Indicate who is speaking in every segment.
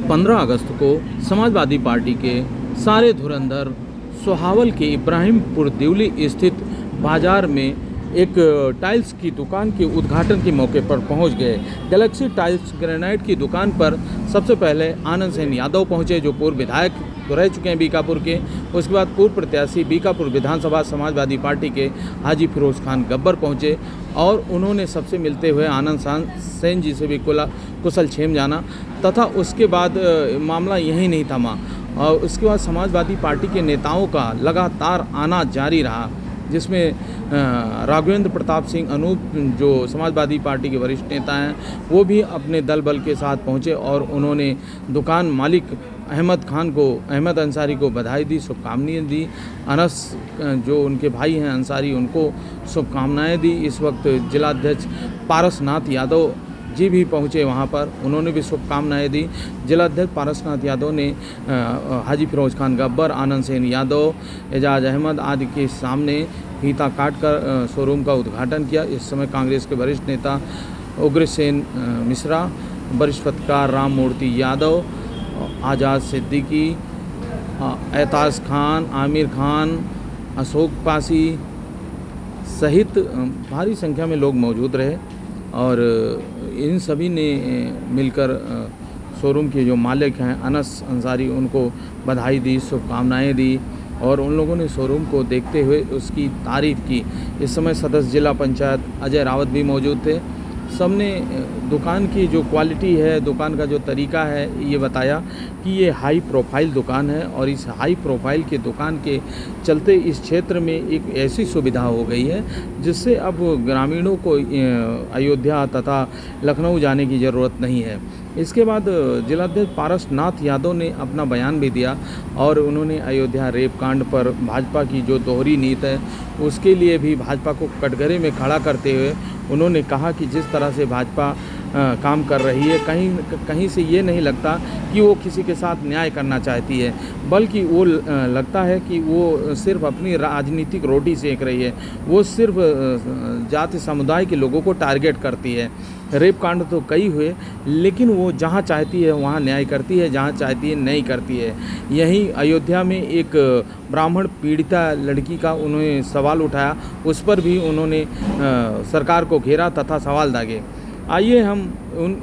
Speaker 1: 15 अगस्त को समाजवादी पार्टी के सारे धुरंधर सोहावल के इब्राहिमपुर देवली स्थित बाजार में एक टाइल्स की दुकान के उद्घाटन के मौके पर पहुंच गए। गैलेक्सी टाइल्स ग्रेनाइट की दुकान पर सबसे पहले आनंद सेन यादव पहुंचे, जो पूर्व विधायक तो रह चुके हैं बीकापुर के। उसके बाद पूर्व प्रत्याशी बीकापुर विधानसभा समाजवादी पार्टी के हाजी फिरोज खान गब्बर पहुंचे और उन्होंने सबसे मिलते हुए आनंद सेन जी से भी कुशल क्षेम जाना तथा उसके बाद मामला यहीं नहीं थमा और उसके बाद समाजवादी पार्टी के नेताओं का लगातार आना जारी रहा, जिसमें राघवेंद्र प्रताप सिंह अनूप जो समाजवादी पार्टी के वरिष्ठ नेता हैं वो भी अपने दल बल के साथ पहुंचे और उन्होंने दुकान मालिक अहमद अंसारी को बधाई दी, शुभकामनाएं दी। अनस जो उनके भाई हैं अंसारी, उनको शुभकामनाएं दी। इस वक्त जिलाध्यक्ष पारसनाथ यादव जी भी पहुंचे वहां पर, उन्होंने भी शुभकामनाएं दी। जिलाध्यक्ष पारसनाथ यादव ने हाजी फिरोज खान गब्बर, आनंद सेन यादव, एजाज अहमद आदि के सामने फीता काटकर शोरूम का उद्घाटन किया। इस समय कांग्रेस के वरिष्ठ नेता उग्रसेन मिश्रा, वरिष्ठ पत्रकार राम मूर्ति यादव, आज़ाद सिद्दीकी, एताज़ खान, आमिर खान, अशोक पासी सहित भारी संख्या में लोग मौजूद रहे और इन सभी ने मिलकर शोरूम के जो मालिक हैं अनस अंसारी, उनको बधाई दी, शुभकामनाएं दी और उन लोगों ने शोरूम को देखते हुए उसकी तारीफ़ की। इस समय सदस्य जिला पंचायत अजय रावत भी मौजूद थे। सबने दुकान की जो क्वालिटी है, दुकान का जो तरीका है, ये बताया कि ये हाई प्रोफाइल दुकान है और इस हाई प्रोफाइल के दुकान के चलते इस क्षेत्र में एक ऐसी सुविधा हो गई है जिससे अब ग्रामीणों को अयोध्या तथा लखनऊ जाने की ज़रूरत नहीं है। इसके बाद जिलाध्यक्ष पारसनाथ यादव ने अपना बयान भी दिया और उन्होंने अयोध्या रेप कांड पर भाजपा की जो दोहरी नीति है उसके लिए भी भाजपा को कटघरे में खड़ा करते हुए उन्होंने कहा कि जिस तरह से भाजपा काम कर रही है, कहीं से ये नहीं लगता कि वो किसी के साथ न्याय करना चाहती है, बल्कि वो लगता है कि वो सिर्फ अपनी राजनीतिक रोटी सेक रही है। वो सिर्फ जाति समुदाय के लोगों को टारगेट करती है। रेप कांड तो कई हुए, लेकिन वो जहाँ चाहती है वहाँ न्याय करती है, जहाँ चाहती है नहीं करती है। यहीं अयोध्या में एक ब्राह्मण पीड़िता लड़की का उन्होंने सवाल उठाया, उस पर भी उन्होंने सरकार को घेरा तथा सवाल दागे। आइए हम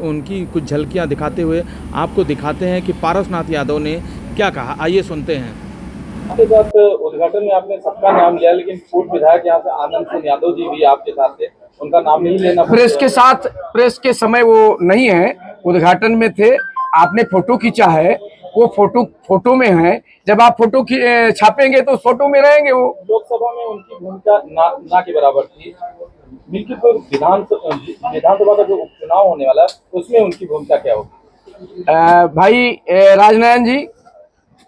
Speaker 1: उनकी कुछ झलकियाँ दिखाते हुए आपको दिखाते हैं कि पारसनाथ यादव ने क्या कहा। आइए सुनते हैं।
Speaker 2: आपके साथ उद्घाटन में आपने सबका नाम लिया, लेकिन पूर्व विधायक यहाँ से आनंद सेन यादव जी भी आपके साथ थे, उनका नाम नहीं लेना।
Speaker 3: प्रेस के समय वो नहीं है, उद्घाटन में थे। आपने फोटो खींचा है, वो फोटो में है। जब आप फोटो छापेंगे तो फोटो में रहेंगे। वो
Speaker 2: लोकसभा में उनकी भूमिका ना के बराबर थी। मिल्कीपुर विधानसभा का जो उपचुनाव होने वाला है उसमें उनकी भूमिका क्या होगी?
Speaker 3: भाई राजनारायण जी,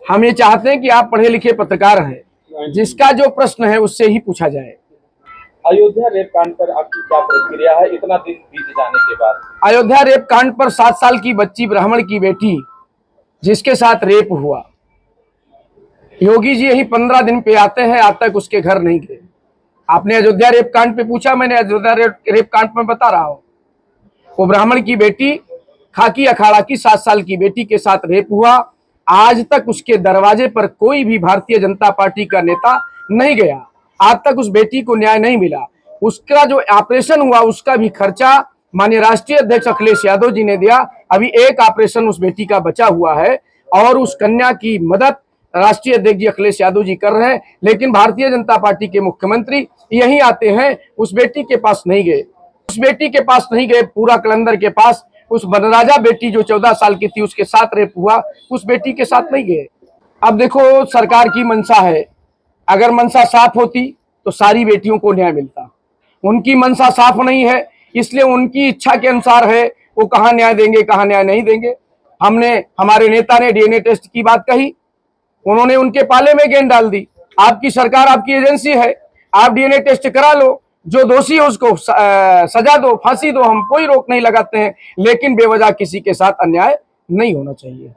Speaker 3: हम ये चाहते हैं कि आप पढ़े लिखे पत्रकार हैं, जिसका जो प्रश्न है उससे ही पूछा जाए।
Speaker 2: अयोध्या रेप कांड पर आपकी क्या प्रतिक्रिया है इतना दिन बीत जाने के बाद?
Speaker 3: अयोध्या रेप कांड पर 7 साल की बच्ची, ब्राह्मण की बेटी, जिसके साथ रेप हुआ, योगी जी यही 15 दिन पे आते हैं, आज तक उसके घर नहीं गए। आपने अयोध्या रेप कांड पे पूछा, मैंने अयोध्या रेप कांड में बता रहा हूं। वो ब्राह्मण की बेटी, खाकी अखाड़ा की 7 साल की बेटी के साथ रेप हुआ। आज तक उसके दरवाजे पर कोई भी भारतीय जनता पार्टी का नेता नहीं गया। आज तक उस बेटी को न्याय नहीं मिला। उसका जो ऑपरेशन हुआ उसका भी खर्चा माननीय राष्ट्रीय अध्यक्ष अखिलेश यादव जी ने दिया। अभी एक ऑपरेशन उस बेटी का बचा हुआ है और उस कन्या की मदद राष्ट्रीय अध्यक्ष जी अखिलेश यादव जी कर रहे हैं, लेकिन भारतीय जनता पार्टी के मुख्यमंत्री यहीं आते हैं, उस बेटी के पास नहीं गए। उस बेटी के पास नहीं गए, पूरा कलंदर के पास उस बनराजा बेटी जो 14 साल की थी उसके साथ रेप हुआ, उस बेटी के साथ नहीं गए। अब देखो, सरकार की मंशा है, अगर मंशा साफ होती तो सारी बेटियों को न्याय मिलता। उनकी मंशा साफ नहीं है, इसलिए उनकी इच्छा के अनुसार है, वो कहाँ न्याय देंगे कहाँ न्याय नहीं देंगे। हमारे नेता ने डीएनए टेस्ट की बात कही, उन्होंने उनके पाले में गेंद डाल दी। आपकी सरकार, आपकी एजेंसी है, आप डीएनए टेस्ट करा लो, जो दोषी है उसको सजा दो, फांसी दो, हम कोई रोक नहीं लगाते हैं, लेकिन बेवजह किसी के साथ अन्याय नहीं होना चाहिए।